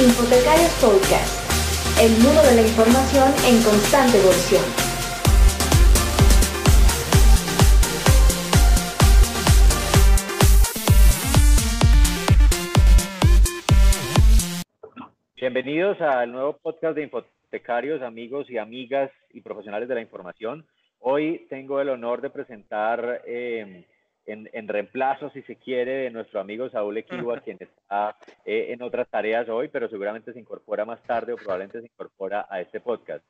Infotecarios Podcast, el mundo de la información en constante evolución. Bienvenidos al nuevo podcast de Infotecarios, amigos y amigas y profesionales de la información. Hoy tengo el honor de presentar en reemplazo, si se quiere, de nuestro amigo Saúl Equiwa, quien está en otras tareas hoy, pero seguramente se incorpora más tarde o probablemente se incorpora a este podcast.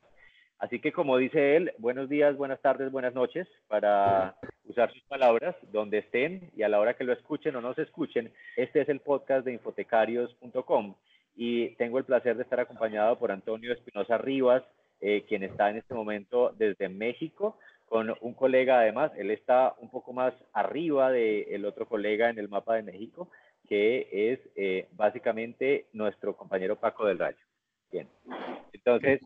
Así que, como dice él, buenos días, buenas tardes, buenas noches, para usar sus palabras donde estén y a la hora que lo escuchen o no se escuchen. Este es el podcast de infotecarios.com. Y tengo el placer de estar acompañado por Antonio Espinosa Rivas, quien está en este momento desde México, con un colega además. Él está un poco más arriba del otro colega en el mapa de México, que es básicamente nuestro compañero Paco del Rayo. Bien, entonces,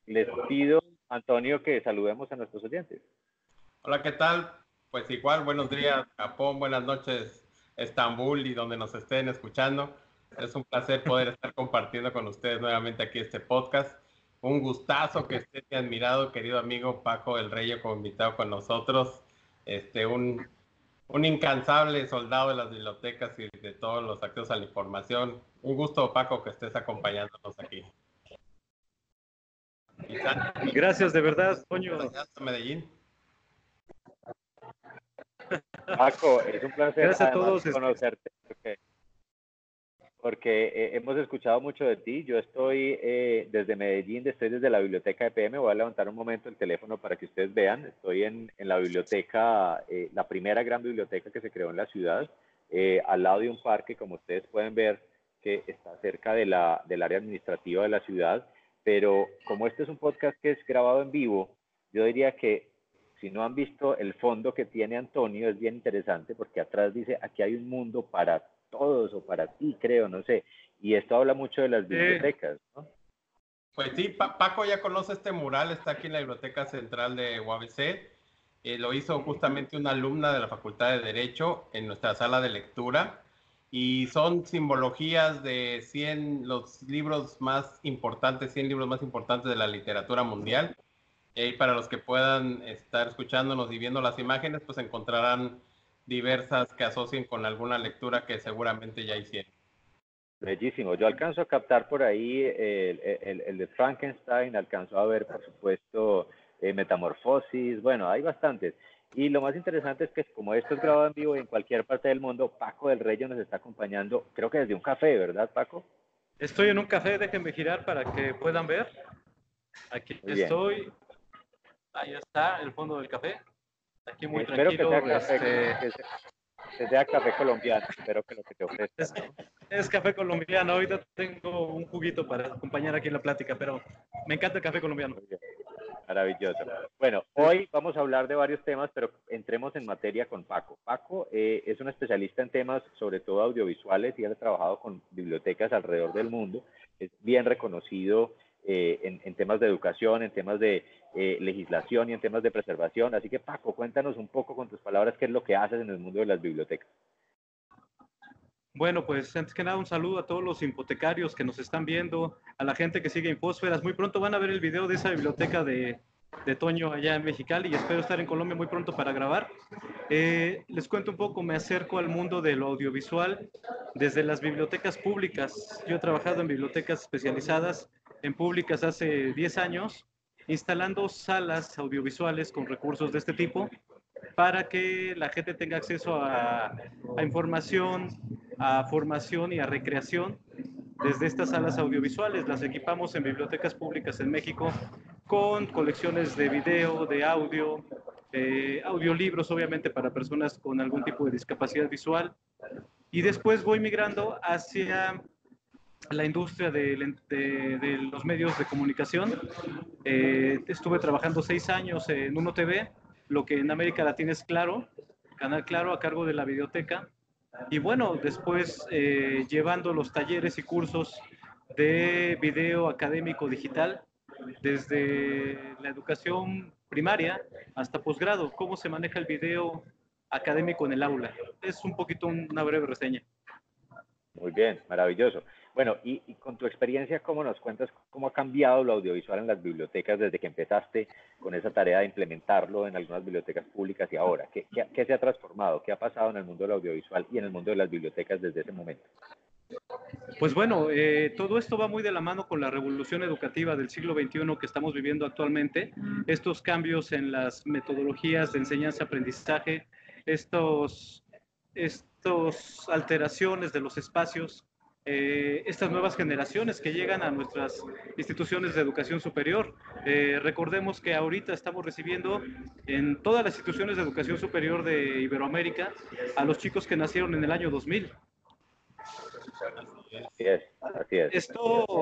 les pido, Antonio, que saludemos a nuestros oyentes. Hola, ¿qué tal? Pues igual, buenos días, Japón, buenas noches, Estambul y donde nos estén escuchando. Es un placer poder estar compartiendo con ustedes nuevamente aquí este podcast. Un gustazo que esté mi admirado, querido amigo Paco del Rey como invitado con nosotros. Un incansable soldado de las bibliotecas y de todos los accesos a la información. Un gusto, Paco, que estés acompañándonos aquí. Gracias, de verdad, Toño. Medellín. Paco, es un placer Gracias a todos conocerte porque hemos escuchado mucho de ti. Yo estoy desde Medellín, estoy desde la biblioteca de PM. Voy a levantar un momento el teléfono para que ustedes vean. Estoy en la biblioteca, la primera gran biblioteca que se creó en la ciudad, al lado de un parque, como ustedes pueden ver, que está cerca del área administrativa de la ciudad. Pero como este es un podcast que es grabado en vivo, yo diría que si no han visto el fondo que tiene Antonio, es bien interesante porque atrás dice, aquí hay un mundo para todos o para ti, creo, no sé. Y esto habla mucho de las bibliotecas, ¿no? Pues sí, Paco ya conoce este mural, está aquí en la Biblioteca Central de UABC. Lo hizo justamente una alumna de la Facultad de Derecho en nuestra sala de lectura. Y son simbologías de 100 libros más importantes de la literatura mundial. Y para los que puedan estar escuchándonos y viendo las imágenes, pues encontrarán diversas que asocien con alguna lectura que seguramente ya hicieron. Bellísimo. Yo alcanzo a captar por ahí el de Frankenstein, alcanzo a ver, por supuesto, Metamorfosis. Bueno, hay bastantes. Y lo más interesante es que como esto es grabado en vivo en cualquier parte del mundo, Paco del Rey nos está acompañando, creo que desde un café, ¿verdad, Paco? Estoy en un café, déjenme girar para que puedan ver. Aquí estoy. Ahí está el fondo del café. Aquí muy espero tranquilo. Que sea café colombiano. Espero que lo que te ofrezcan, ¿no? Es café colombiano. Ahorita tengo un juguito para acompañar aquí en la plática, pero me encanta el café colombiano. Muy bien. Maravilloso. Bueno, hoy vamos a hablar de varios temas, pero entremos en materia con Paco. Paco es un especialista en temas, sobre todo audiovisuales, y ha trabajado con bibliotecas alrededor del mundo. Es bien reconocido en temas de educación, en temas de legislación y en temas de preservación. Así que, Paco, cuéntanos un poco con tus palabras qué es lo que haces en el mundo de las bibliotecas. Bueno, pues antes que nada un saludo a todos los infotecarios que nos están viendo, a la gente que sigue Infósferas. Muy pronto van a ver el video de esa biblioteca de Toño allá en Mexicali y espero estar en Colombia muy pronto para grabar. Les cuento un poco, me acerco al mundo de lo audiovisual desde las bibliotecas públicas. Yo he trabajado en bibliotecas especializadas, en públicas hace 10 años, instalando salas audiovisuales con recursos de este tipo para que la gente tenga acceso a información, a formación y a recreación desde estas salas audiovisuales. Las equipamos en bibliotecas públicas en México con colecciones de video, de audio, audiolibros obviamente para personas con algún tipo de discapacidad visual. Y después voy migrando hacia la industria de los medios de comunicación. Estuve trabajando 6 años en Uno TV, lo que en América Latina es Claro, Canal Claro, a cargo de la biblioteca. Y bueno, después llevando los talleres y cursos de video académico digital, desde la educación primaria hasta posgrado, cómo se maneja el video académico en el aula. Es un poquito una breve reseña. Muy bien, maravilloso. Bueno, y con tu experiencia, ¿cómo nos cuentas cómo ha cambiado lo audiovisual en las bibliotecas desde que empezaste con esa tarea de implementarlo en algunas bibliotecas públicas y ahora? ¿Qué se ha transformado? ¿Qué ha pasado en el mundo del audiovisual y en el mundo de las bibliotecas desde ese momento? Pues bueno, todo esto va muy de la mano con la revolución educativa del siglo XXI que estamos viviendo actualmente. Estos cambios en las metodologías de enseñanza-aprendizaje, estos alteraciones de los espacios, estas nuevas generaciones que llegan a nuestras instituciones de educación superior. Recordemos que ahorita estamos recibiendo en todas las instituciones de educación superior de Iberoamérica a los chicos que nacieron en el año 2000. Así es, así es.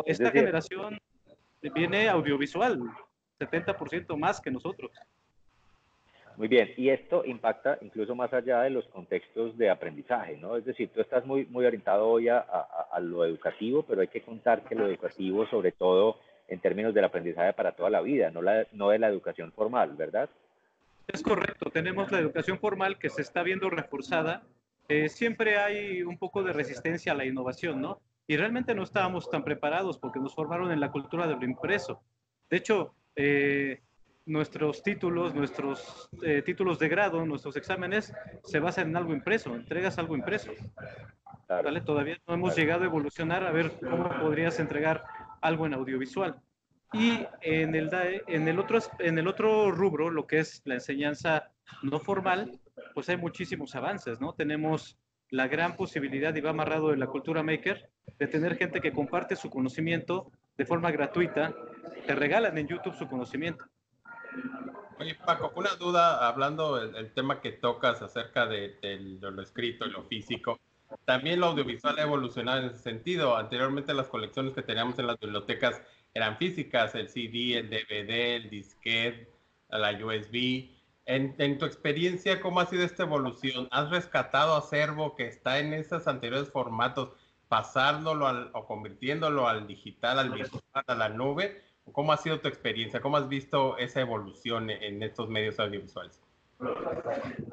Esta generación viene audiovisual, 70% más que nosotros. Muy bien, y esto impacta incluso más allá de los contextos de aprendizaje, ¿no? Es decir, tú estás muy orientado hoy a lo educativo, pero hay que contar que lo educativo, sobre todo en términos del aprendizaje para toda la vida, no de la educación formal, ¿verdad? Es correcto, tenemos la educación formal que se está viendo reforzada. Siempre hay un poco de resistencia a la innovación, ¿no? Y realmente no estábamos tan preparados porque nos formaron en la cultura de lo impreso. De hecho, nuestros títulos de grado, nuestros exámenes, se basan en algo impreso, entregas algo impreso. Claro. ¿Vale? Todavía no hemos llegado a evolucionar a ver cómo podrías entregar algo en audiovisual. Y en el otro rubro, lo que es la enseñanza no formal, pues hay muchísimos avances, ¿no? Tenemos la gran posibilidad, y va amarrado de la cultura maker, de tener gente que comparte su conocimiento de forma gratuita, te regalan en YouTube su conocimiento. Oye, Paco, una duda, hablando del tema que tocas acerca de lo escrito y lo físico, también lo audiovisual ha evolucionado en ese sentido. Anteriormente las colecciones que teníamos en las bibliotecas eran físicas, el CD, el DVD, el disquete, la USB. En tu experiencia, ¿cómo ha sido esta evolución? ¿Has rescatado acervo que está en esos anteriores formatos, pasándolo o convirtiéndolo al digital, al virtual, a la nube? ¿Cómo ha sido tu experiencia? ¿Cómo has visto esa evolución en estos medios audiovisuales?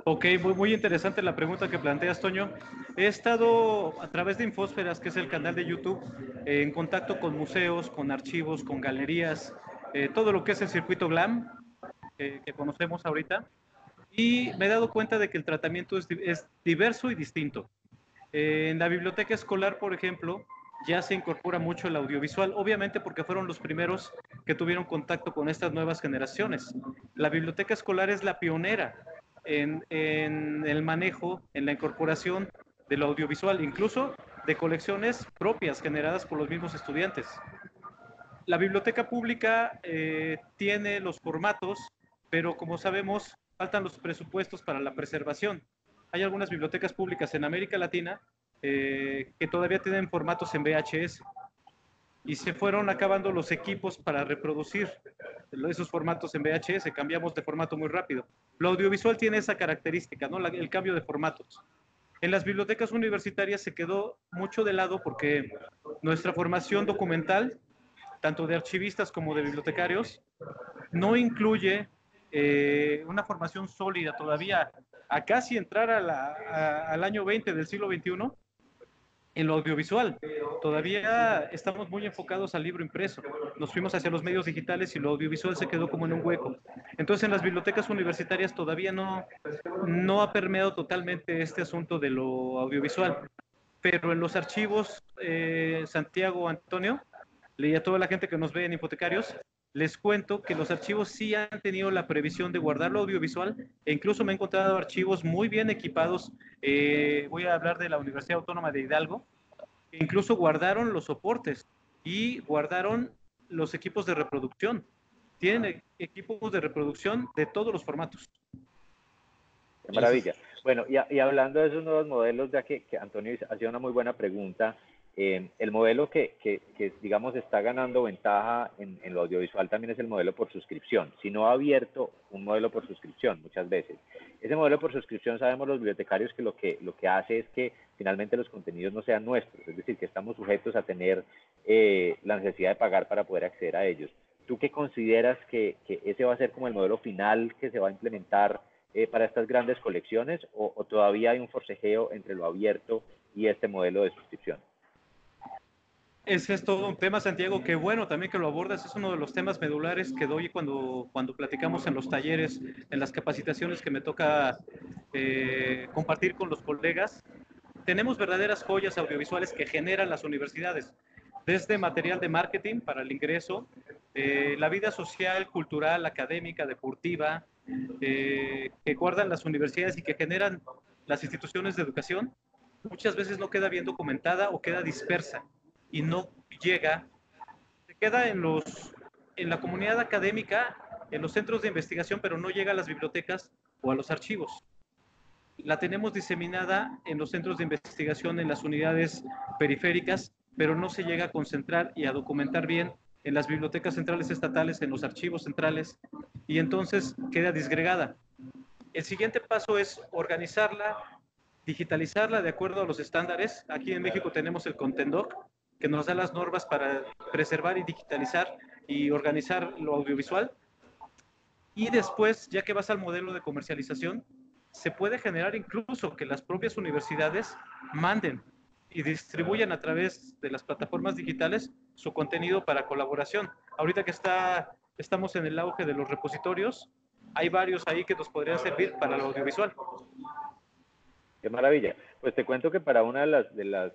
Ok, muy interesante la pregunta que planteas, Toño. He estado a través de Infósferas, que es el canal de YouTube, en contacto con museos, con archivos, con galerías, todo lo que es el circuito GLAM, que conocemos ahorita, y me he dado cuenta de que el tratamiento es diverso y distinto. En la biblioteca escolar, por ejemplo, ya se incorpora mucho el audiovisual, obviamente porque fueron los primeros que tuvieron contacto con estas nuevas generaciones. La biblioteca escolar es la pionera en el manejo, en la incorporación del audiovisual, incluso de colecciones propias generadas por los mismos estudiantes. La biblioteca pública tiene los formatos, pero como sabemos, faltan los presupuestos para la preservación. Hay algunas bibliotecas públicas en América Latina que todavía tienen formatos en VHS y se fueron acabando los equipos para reproducir esos formatos en VHS, cambiamos de formato muy rápido. Lo audiovisual tiene esa característica, ¿no? El cambio de formatos. En las bibliotecas universitarias se quedó mucho de lado porque nuestra formación documental, tanto de archivistas como de bibliotecarios, no incluye una formación sólida todavía a casi entrar al año 20 del siglo XXI en lo audiovisual. Todavía estamos muy enfocados al libro impreso. Nos fuimos hacia los medios digitales y lo audiovisual se quedó como en un hueco. Entonces en las bibliotecas universitarias todavía no ha permeado totalmente este asunto de lo audiovisual. Pero en los archivos, Santiago, Antonio, y a toda la gente que nos ve en Hipotecarios, les cuento que los archivos sí han tenido la previsión de guardar lo audiovisual e incluso me he encontrado archivos muy bien equipados. Voy a hablar de la Universidad Autónoma de Hidalgo, que incluso guardaron los soportes y guardaron los equipos de reproducción. Tienen equipos de reproducción de todos los formatos. Qué maravilla. Bueno, y hablando de esos nuevos modelos, ya que Antonio hacía una muy buena pregunta, el modelo que, digamos, está ganando ventaja en lo audiovisual también es el modelo por suscripción. Si no ha abierto un modelo por suscripción muchas veces. Ese modelo por suscripción sabemos los bibliotecarios que lo que hace es que finalmente los contenidos no sean nuestros, es decir, que estamos sujetos a tener la necesidad de pagar para poder acceder a ellos. ¿Tú qué consideras que ese va a ser como el modelo final que se va a implementar para estas grandes colecciones o todavía hay un forcejeo entre lo abierto y este modelo de suscripción? Ese es todo un tema, Santiago, que bueno también que lo abordas, es uno de los temas medulares que doy cuando platicamos en los talleres, en las capacitaciones que me toca compartir con los colegas. Tenemos verdaderas joyas audiovisuales que generan las universidades, desde material de marketing para el ingreso, la vida social, cultural, académica, deportiva, que guardan las universidades y que generan las instituciones de educación, muchas veces no queda bien documentada o queda dispersa y no llega, se queda en la comunidad académica, en los centros de investigación, pero no llega a las bibliotecas o a los archivos. La tenemos diseminada en los centros de investigación, en las unidades periféricas, pero no se llega a concentrar y a documentar bien en las bibliotecas centrales estatales, en los archivos centrales, y entonces queda disgregada. El siguiente paso es organizarla, digitalizarla de acuerdo a los estándares. Aquí en México tenemos el Contendoc, que nos da las normas para preservar y digitalizar y organizar lo audiovisual. Y después, ya que vas al modelo de comercialización, se puede generar incluso que las propias universidades manden y distribuyan a través de las plataformas digitales su contenido para colaboración. Ahorita que estamos en el auge de los repositorios, hay varios ahí que nos podrían servir para lo audiovisual. Qué maravilla. Pues te cuento que para una de las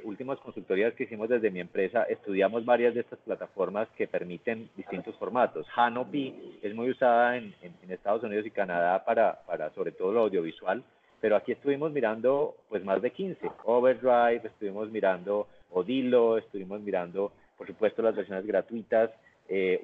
últimas consultorías que hicimos desde mi empresa, estudiamos varias de estas plataformas que permiten distintos formatos. Hanopi es muy usada en Estados Unidos y Canadá para sobre todo lo audiovisual, pero aquí estuvimos mirando pues más de 15. Overdrive, estuvimos mirando Odilo, estuvimos mirando, por supuesto, las versiones gratuitas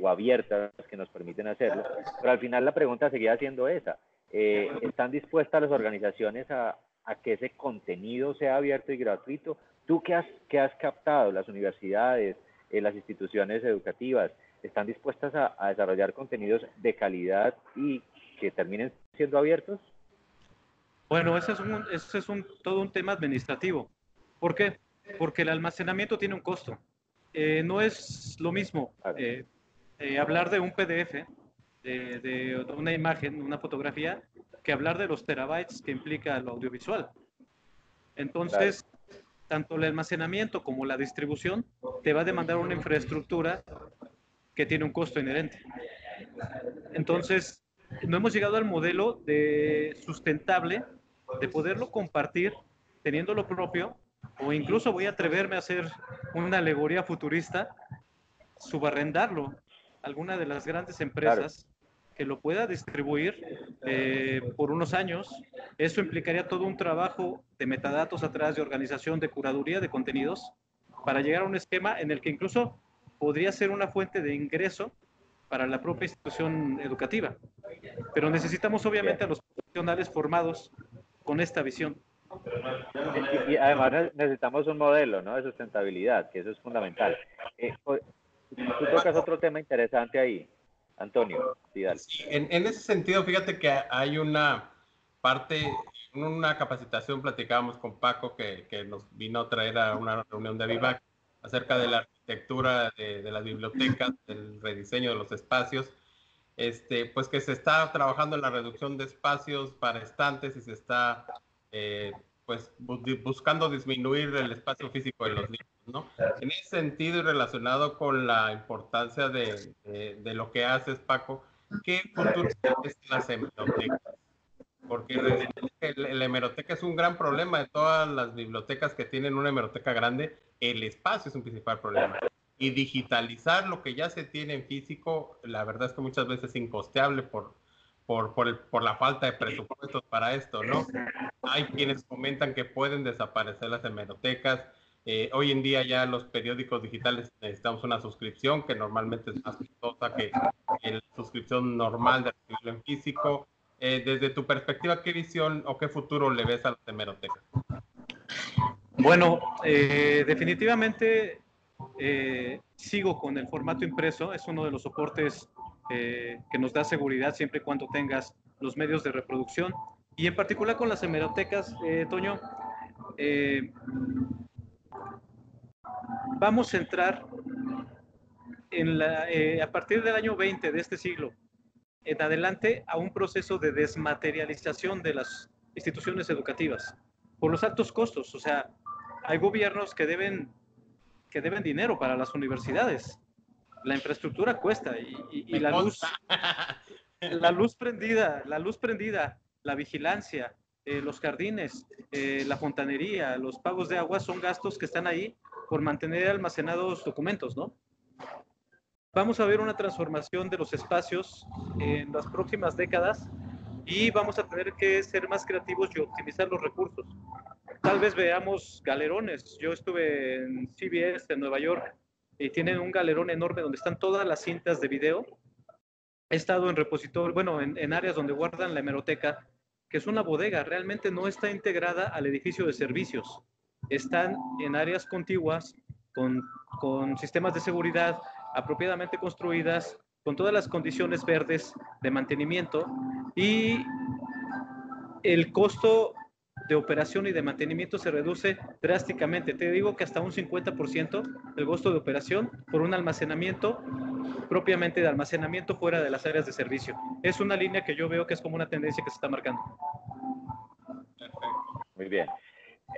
o abiertas que nos permiten hacerlo. Pero al final la pregunta seguía siendo esa. ¿Están dispuestas las organizaciones a que ese contenido sea abierto y gratuito? ¿Tú qué has captado? ¿Las universidades, las instituciones educativas, están dispuestas a desarrollar contenidos de calidad y que terminen siendo abiertos? Bueno, ese es todo un tema administrativo. ¿Por qué? Porque el almacenamiento tiene un costo. No es lo mismo hablar de un PDF, de una imagen, una fotografía, que hablar de los terabytes que implica lo audiovisual. Entonces, tanto el almacenamiento como la distribución te va a demandar una infraestructura que tiene un costo inherente. Entonces, no hemos llegado al modelo de sustentable de poderlo compartir teniendo lo propio, o incluso voy a atreverme a hacer una alegoría futurista, subarrendarlo a alguna de las grandes empresas que lo pueda distribuir por unos años. Eso implicaría todo un trabajo de metadatos atrás, de organización, de curaduría de contenidos, para llegar a un esquema en el que incluso podría ser una fuente de ingreso para la propia institución educativa. Pero necesitamos obviamente a los profesionales formados con esta visión. Y además necesitamos un modelo, ¿no?, de sustentabilidad, que eso es fundamental. Tú tocas otro tema interesante ahí, Antonio. Sí, en ese sentido, fíjate que hay una parte, en una capacitación platicábamos con Paco que nos vino a traer a una reunión de Vivac acerca de la arquitectura de las bibliotecas, del rediseño de los espacios, pues que se está trabajando en la reducción de espacios para estantes y se está pues buscando disminuir el espacio físico de los libros, ¿no? En ese sentido y relacionado con la importancia de lo que haces, Paco, ¿qué futuro tienes en las hemerotecas? Porque la hemeroteca es un gran problema de todas las bibliotecas que tienen una hemeroteca grande. El espacio es un principal problema. Y digitalizar lo que ya se tiene en físico, la verdad es que muchas veces es incosteable por la falta de presupuestos para esto, ¿no? Hay quienes comentan que pueden desaparecer las hemerotecas. Hoy en día ya los periódicos digitales necesitamos una suscripción que normalmente es más costosa que la suscripción normal de recibirlo en físico. Desde tu perspectiva, ¿qué visión o qué futuro le ves a las hemerotecas? Bueno, definitivamente sigo con el formato impreso. Es uno de los soportes que nos da seguridad siempre y cuando tengas los medios de reproducción. Y en particular con las hemerotecas, Toño, vamos a entrar a partir del año 20 de este siglo, en adelante a un proceso de desmaterialización de las instituciones educativas por los altos costos. O sea, hay gobiernos que deben dinero para las universidades. La infraestructura cuesta y la luz prendida, la vigilancia, los jardines, la fontanería, los pagos de agua son gastos que están ahí por mantener almacenados documentos, ¿no? Vamos a ver una transformación de los espacios en las próximas décadas y vamos a tener que ser más creativos y optimizar los recursos. Tal vez veamos galerones. Yo estuve en CBS en Nueva York y tienen un galerón enorme donde están todas las cintas de video. He estado en repositorio, bueno, en áreas donde guardan la hemeroteca, que es una bodega, realmente no está integrada al edificio de servicios. Están en áreas contiguas con sistemas de seguridad apropiadamente construidas, con todas las condiciones verdes de mantenimiento y el costo de operación y de mantenimiento se reduce drásticamente. Te digo que hasta un 50% el costo de operación por un almacenamiento propiamente de almacenamiento fuera de las áreas de servicio. Es una línea que yo veo que es como una tendencia que se está marcando. Muy bien.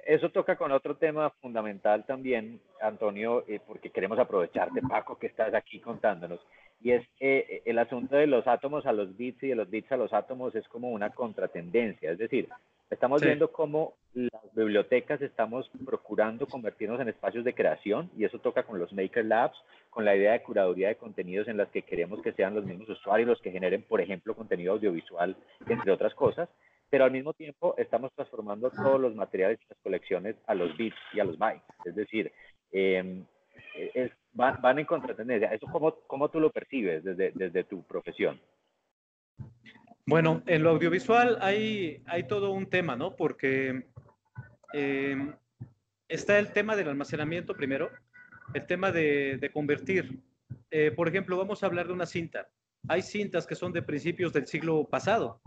Eso toca con otro tema fundamental también, Antonio, porque queremos aprovecharte, Paco, que estás aquí contándonos, y es el asunto de los átomos a los bits y de los bits a los átomos es como una contratendencia, es decir, estamos viendo cómo las bibliotecas estamos procurando convertirnos en espacios de creación, y eso toca con los Maker Labs, con la idea de curaduría de contenidos en las que queremos que sean los mismos usuarios los que generen, por ejemplo, contenido audiovisual, entre otras cosas, pero al mismo tiempo estamos transformando todos los materiales y las colecciones a los bits y a los bytes. Es decir, van en contratendencia. ¿Eso cómo tú lo percibes desde tu profesión? Bueno, en lo audiovisual hay todo un tema, ¿no? Porque está el tema del almacenamiento primero, el tema de convertir. Por ejemplo, vamos a hablar de una cinta. Hay cintas que son de principios del siglo pasado,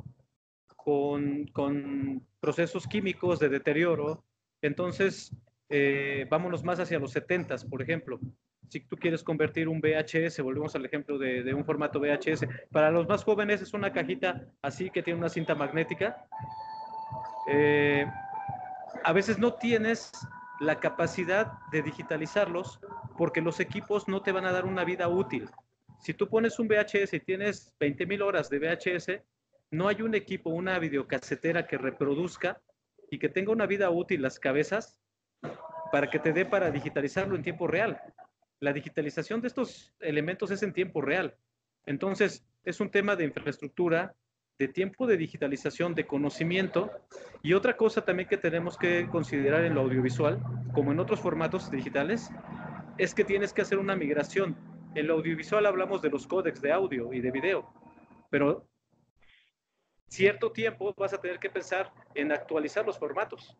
con procesos químicos de deterioro. Entonces, vámonos más hacia los 70s, por ejemplo. Si tú quieres convertir un VHS, volvemos al ejemplo de un formato VHS. Para los más jóvenes es una cajita así que tiene una cinta magnética. A veces no tienes la capacidad de digitalizarlos porque los equipos no te van a dar una vida útil. Si tú pones un VHS y tienes 20,000 horas de VHS, no hay un equipo, una videocasetera que reproduzca y que tenga una vida útil las cabezas para que te dé para digitalizarlo en tiempo real. La digitalización de estos elementos es en tiempo real. Entonces, es un tema de infraestructura, de tiempo de digitalización, de conocimiento. Y otra cosa también que tenemos que considerar en lo audiovisual, como en otros formatos digitales, es que tienes que hacer una migración. En lo audiovisual hablamos de los códecs de audio y de video, pero cierto tiempo vas a tener que pensar en actualizar los formatos.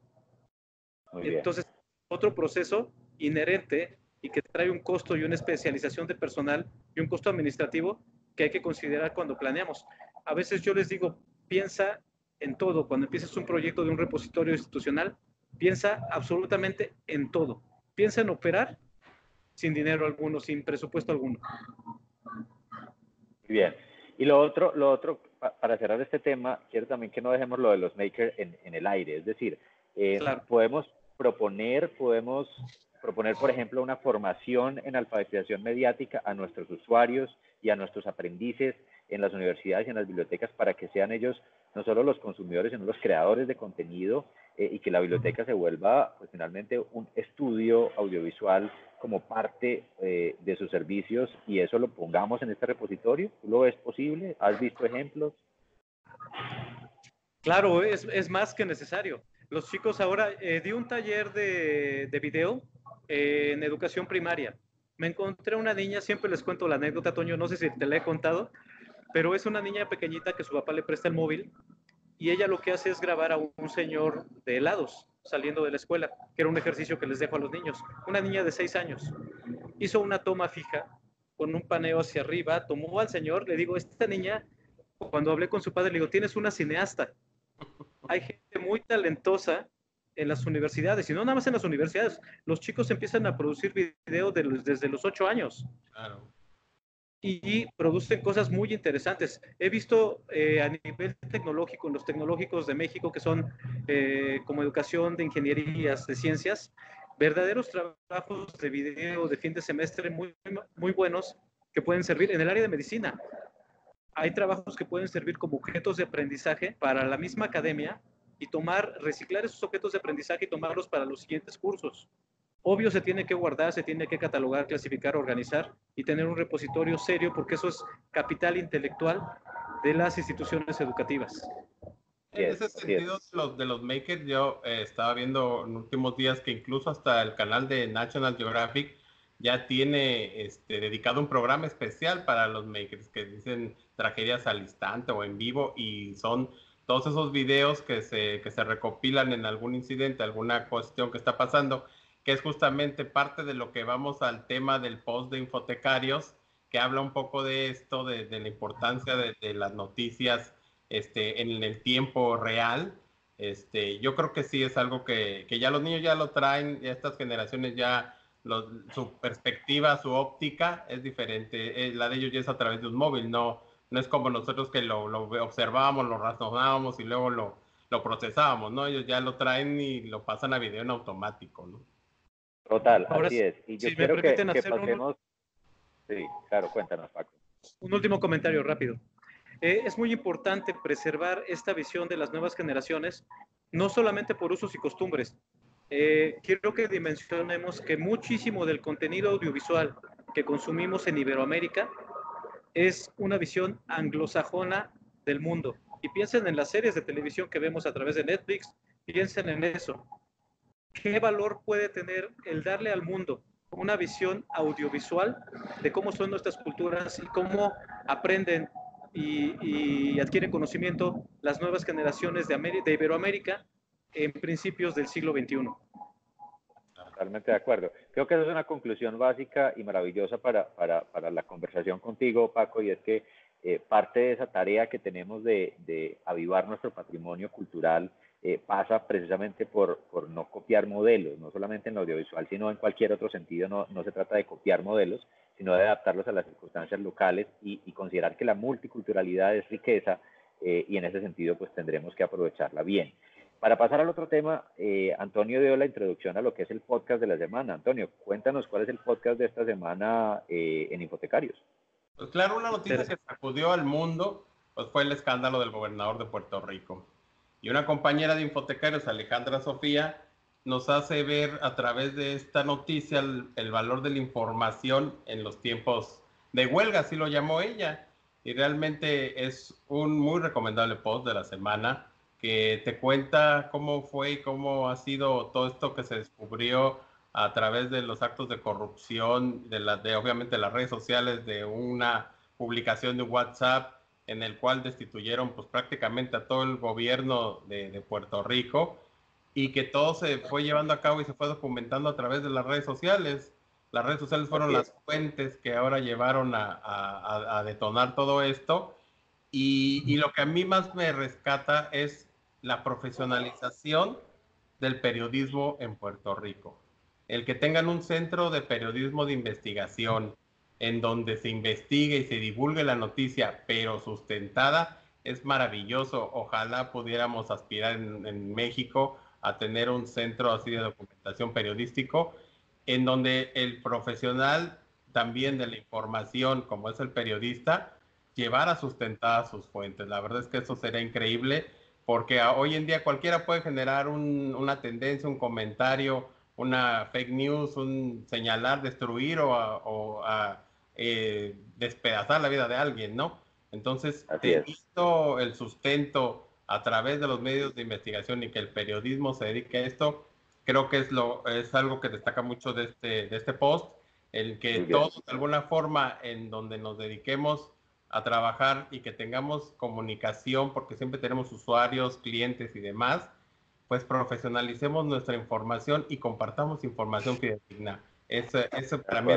Entonces, otro proceso inherente y que trae un costo y una especialización de personal y un costo administrativo que hay que considerar cuando planeamos. A veces yo les digo, piensa en todo. Cuando empieces un proyecto de un repositorio institucional, piensa absolutamente en todo. Piensa en operar sin dinero alguno, sin presupuesto alguno. Bien. Y lo otro, para cerrar este tema, quiero también que no dejemos lo de los makers en el aire. Es decir, claro, podemos proponer, por ejemplo, una formación en alfabetización mediática a nuestros usuarios y a nuestros aprendices en las universidades y en las bibliotecas para que sean ellos no solo los consumidores, sino los creadores de contenido y que la biblioteca se vuelva, pues, finalmente un estudio audiovisual como parte de sus servicios, y eso lo pongamos en este repositorio. ¿Tú lo ves posible? ¿Has visto ejemplos? Claro, es más que necesario. Los chicos ahora, di un taller de video en educación primaria. Me encontré una niña, siempre les cuento la anécdota, Toño, no sé si te la he contado, pero es una niña pequeñita que su papá le presta el móvil y ella lo que hace es grabar a un señor de helados saliendo de la escuela, que era un ejercicio que les dejo a los niños. Una niña de 6 años. Hizo una toma fija con un paneo hacia arriba, tomó al señor, le digo, esta niña, cuando hablé con su padre, le digo, tienes una cineasta. Hay gente muy talentosa en las universidades, y no nada más en las universidades. Los chicos empiezan a producir videos desde los 8 años. Claro. y producen cosas muy interesantes. He visto a nivel tecnológico, en los tecnológicos de México, que son como educación de ingenierías, de ciencias, verdaderos trabajos de video de fin de semestre muy buenos que pueden servir en el área de medicina. Hay trabajos que pueden servir como objetos de aprendizaje para la misma academia y reciclar esos objetos de aprendizaje y tomarlos para los siguientes cursos. Obvio, se tiene que guardar, se tiene que catalogar, clasificar, organizar y tener un repositorio serio, porque eso es capital intelectual de las instituciones educativas. En ese sentido, de los makers, yo estaba viendo en últimos días que incluso hasta el canal de National Geographic ya tiene dedicado un programa especial para los makers que dicen tragedias al instante o en vivo, y son todos esos videos que se recopilan en algún incidente, alguna cuestión que está pasando, que es justamente parte de lo que vamos al tema del post de Infotecarios, que habla un poco de esto, de la importancia de las noticias en el tiempo real. Yo creo que sí es algo que ya los niños ya lo traen, ya estas generaciones ya, su perspectiva, su óptica es diferente. La de ellos ya es a través de un móvil, no es como nosotros que lo observábamos, lo razonábamos y luego lo procesábamos, ¿no? Ellos ya lo traen y lo pasan a video en automático, ¿no? Total, Ahora, así es. Y yo si quiero me permiten que hacer pasemos... Sí, claro, cuéntanos, Paco. un último comentario rápido. Es muy importante preservar esta visión de las nuevas generaciones, no solamente por usos y costumbres. Quiero que dimensionemos que muchísimo del contenido audiovisual que consumimos en Iberoamérica es una visión anglosajona del mundo. Y piensen en las series de televisión que vemos a través de Netflix, piensen en eso. ¿Qué valor puede tener el darle al mundo una visión audiovisual de cómo son nuestras culturas y cómo aprenden y adquieren conocimiento las nuevas generaciones de Iberoamérica en principios del siglo XXI? Totalmente de acuerdo. Creo que esa es una conclusión básica y maravillosa para la conversación contigo, Paco, y es que parte de esa tarea que tenemos de avivar nuestro patrimonio cultural pasa precisamente por no copiar modelos, no solamente en lo audiovisual, sino en cualquier otro sentido. No se trata de copiar modelos, sino de adaptarlos a las circunstancias locales y considerar que la multiculturalidad es riqueza, y en ese sentido pues tendremos que aprovecharla bien. Para pasar al otro tema, Antonio dio la introducción a lo que es el podcast de la semana. Antonio, cuéntanos cuál es el podcast de esta semana en Hipotecarios. Pues claro, una noticia que sacudió al mundo pues fue el escándalo del gobernador de Puerto Rico. Y una compañera de Infotecarios, Alejandra Sofía, nos hace ver a través de esta noticia el valor de la información en los tiempos de huelga, así lo llamó ella. Y realmente es un muy recomendable post de la semana, que te cuenta cómo fue y cómo ha sido todo esto que se descubrió a través de los actos de corrupción, de obviamente las redes sociales, de una publicación de WhatsApp en el cual destituyeron pues prácticamente a todo el gobierno de Puerto Rico, y que todo se fue llevando a cabo y se fue documentando a través de las redes sociales. Las redes sociales fueron las fuentes que ahora llevaron a detonar todo esto, y lo que a mí más me rescata es la profesionalización del periodismo en Puerto Rico. El que tengan un centro de periodismo de investigación en donde se investigue y se divulgue la noticia, pero sustentada, es maravilloso. Ojalá pudiéramos aspirar en México a tener un centro así de documentación periodístico, en donde el profesional también de la información, como es el periodista, llevara sustentadas sus fuentes. La verdad es que eso sería increíble, porque hoy en día cualquiera puede generar una tendencia, un comentario, una fake news, un señalar, destruir o despedazar la vida de alguien, ¿no? Entonces, visto el sustento a través de los medios de investigación y que el periodismo se dedique a esto, creo que es algo que destaca mucho de este post, el que todos de alguna forma en donde nos dediquemos a trabajar y que tengamos comunicación, porque siempre tenemos usuarios, clientes y demás, pues profesionalicemos nuestra información y compartamos información fidedigna. Eso para mí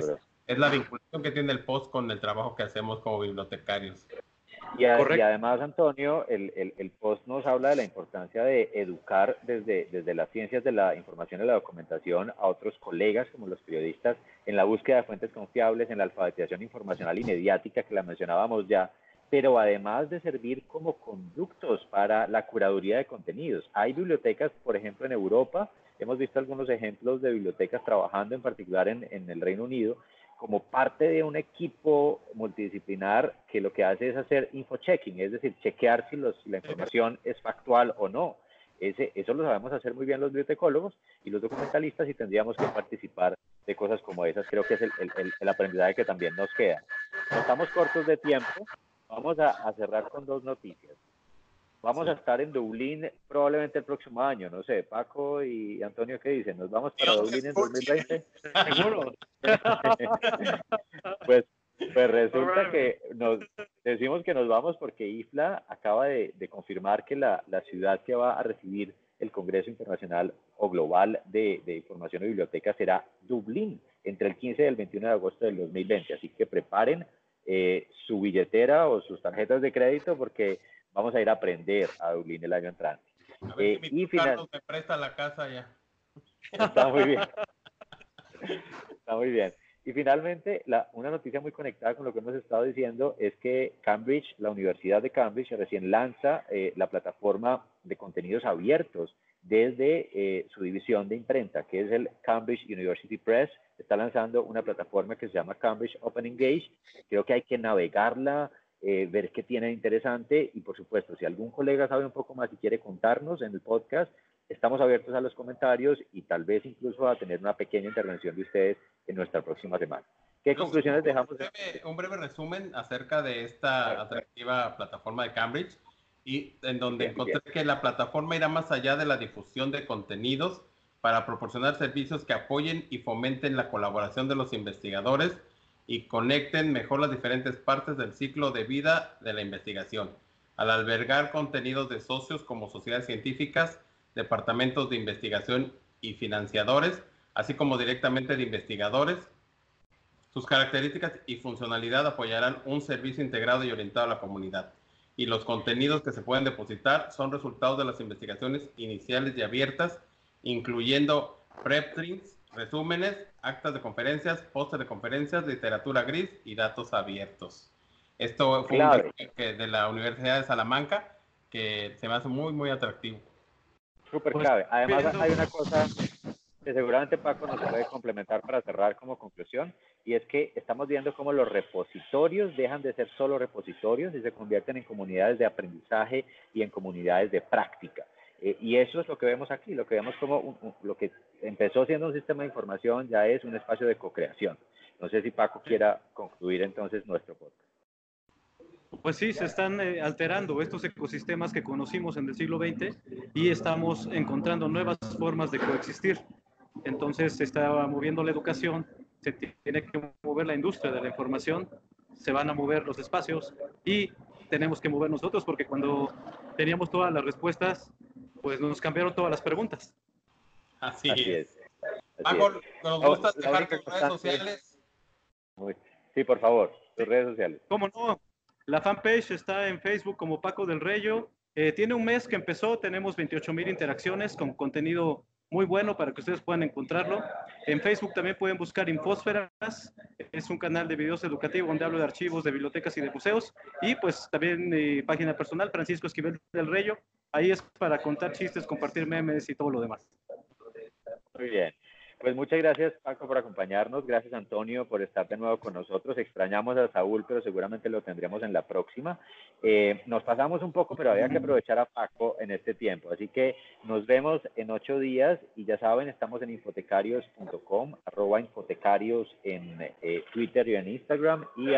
es la vinculación que tiene el post con el trabajo que hacemos como bibliotecarios. Y además, Antonio, el post nos habla de la importancia de educar desde las ciencias de la información y la documentación a otros colegas, como los periodistas, en la búsqueda de fuentes confiables, en la alfabetización informacional y mediática, que la mencionábamos ya, pero además de servir como conductos para la curaduría de contenidos. Hay bibliotecas, por ejemplo, en Europa, hemos visto algunos ejemplos de bibliotecas trabajando en particular en el Reino Unido, como parte de un equipo multidisciplinar que lo que hace es hacer info-checking, es decir, chequear si la información es factual o no. Eso lo sabemos hacer muy bien los bibliotecólogos y los documentalistas, y tendríamos que participar de cosas como esas. Creo que es el aprendizaje que también nos queda. No estamos cortos de tiempo, vamos a cerrar con 2 noticias. Vamos a estar en Dublín probablemente el próximo año, no sé, Paco y Antonio, ¿qué dicen? ¿Nos vamos para Dublín en 2020? Seguro. Pues resulta que decimos que nos vamos porque IFLA acaba de confirmar que la ciudad que va a recibir el Congreso Internacional o Global de Información y Bibliotecas será Dublín, entre el 15 y el 21 de agosto del 2020. Así que preparen su billetera o sus tarjetas de crédito porque vamos a ir a aprender a Dublín el año entrante. A ver si Carlos me presta la casa ya. Está muy bien. Está muy bien. Y finalmente, una noticia muy conectada con lo que hemos estado diciendo es que Cambridge, la Universidad de Cambridge, recién lanza la plataforma de contenidos abiertos desde su división de imprenta, que es el Cambridge University Press. Está lanzando una plataforma que se llama Cambridge Open Engage. Creo que hay que navegarla, ver qué tiene interesante, y por supuesto, si algún colega sabe un poco más y quiere contarnos en el podcast, estamos abiertos a los comentarios y tal vez incluso a tener una pequeña intervención de ustedes en nuestra próxima semana. ¿Qué conclusiones dejamos? Un breve resumen acerca de esta atractiva plataforma de Cambridge, y en donde encontré que la plataforma irá más allá de la difusión de contenidos para proporcionar servicios que apoyen y fomenten la colaboración de los investigadores y conecten mejor las diferentes partes del ciclo de vida de la investigación, al albergar contenidos de socios como sociedades científicas, departamentos de investigación y financiadores, así como directamente de investigadores. Sus características y funcionalidad apoyarán un servicio integrado y orientado a la comunidad, y los contenidos que se pueden depositar son resultados de las investigaciones iniciales y abiertas, incluyendo preprints, resúmenes, actas de conferencias, póster de conferencias, literatura gris y datos abiertos. Esto fue un de la Universidad de Salamanca que se me hace muy, muy atractivo. Súper clave. Además, hay una cosa que seguramente Paco nos puede complementar para cerrar como conclusión, y es que estamos viendo cómo los repositorios dejan de ser solo repositorios y se convierten en comunidades de aprendizaje y en comunidades de práctica. Y eso es lo que vemos aquí, lo que vemos como lo que empezó siendo un sistema de información ya es un espacio de co-creación. No sé si Paco quiera concluir entonces nuestro podcast. Pues sí, se están alterando estos ecosistemas que conocimos en el siglo XX y estamos encontrando nuevas formas de coexistir. Entonces se está moviendo la educación, se tiene que mover la industria de la información, se van a mover los espacios y tenemos que mover nosotros, porque cuando teníamos todas las respuestas, pues nos cambiaron todas las preguntas. Así es. Paco, ¿nos gustas dejar tus redes sociales? Sí, por favor, tus redes sociales. ¿Cómo no? La fanpage está en Facebook como Paco del Reyo. Tiene un mes que empezó, tenemos 28,000 interacciones con contenido muy bueno para que ustedes puedan encontrarlo. En Facebook también pueden buscar Infósferas, es un canal de videos educativos donde hablo de archivos, de bibliotecas y de museos. Y pues también mi página personal, Francisco Esquivel del Reyo. Ahí es para contar chistes, compartir memes y todo lo demás. Muy bien. Pues muchas gracias, Paco, por acompañarnos. Gracias, Antonio, por estar de nuevo con nosotros. Extrañamos a Saúl, pero seguramente lo tendremos en la próxima. Nos pasamos un poco, pero había que aprovechar a Paco en este tiempo. Así que nos vemos en 8 días. Y ya saben, estamos en infotecarios.com, @infotecarios en Twitter y en Instagram, y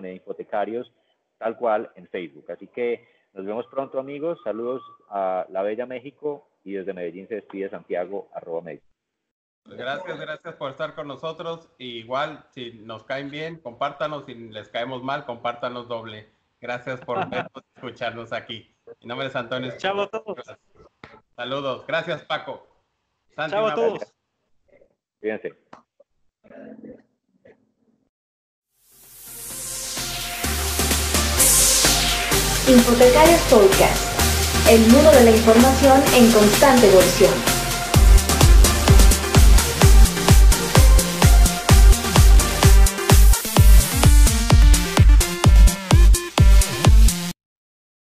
infotecarios tal cual en Facebook. Así que nos vemos pronto, amigos. Saludos a la bella México, y desde Medellín se despide Santiago, @México. Gracias por estar con nosotros. Y igual, si nos caen bien, compártanos. Si les caemos mal, compártanos doble. Gracias por vernos y escucharnos aquí. Mi nombre es Antonio. Chao a todos. Saludos. Gracias, Paco. Santi, chao a todos. Fíjense. Infotecarios Podcast, el mundo de la información en constante evolución.